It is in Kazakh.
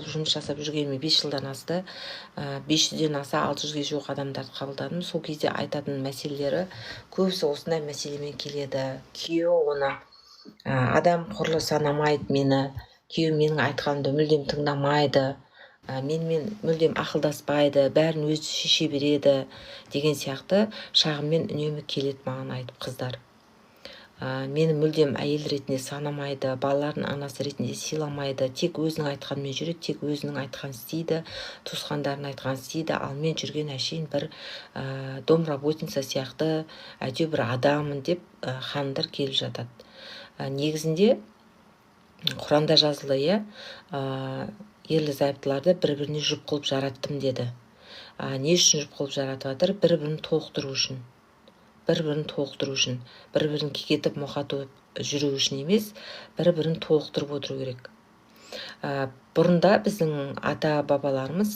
жұмыс жасап жүргеніме 5 жылдан асты. 500-ден аса 600-ге жуық адамдарды қабылдадым. Сол кезде айтатын мәселелері көбісі осындай мәселемен келеді. Күйеуі оны адам құрлы санамайды мені, күйеуім менің айтқанымды мүлдем тыңдамайды, менімен мүлдем ақылдаспайды, бәрін өзі шеше береді деген сияқты шағыммен үнемі келеді маған айтып қыздар. Мені мүлдем әйел ретінде санамайды, балалардың анасы ретінде сыйламайды, тек өзінің айтқанымен жүреді, тек өзінің айтқанын істейді, туысқандардың айтқанын істейді, ал мен жүрген әшейін бір домработница сияқты әйтеуір бір адаммын деп ханымдар келіп жатады. Негізінде Құранда жазылды, ерлі зайыптыларды бір-біріне жұп қылып жараттым деді. Не үшін жұп қылып жаратып жатыр? Бір-бірін толықтыру үшін. Бір-бірін кекетіп мұқатып жүру үшін емес, бір-бірін толықтырып отыру керек. Бұрында біздің ата-бабаларымыз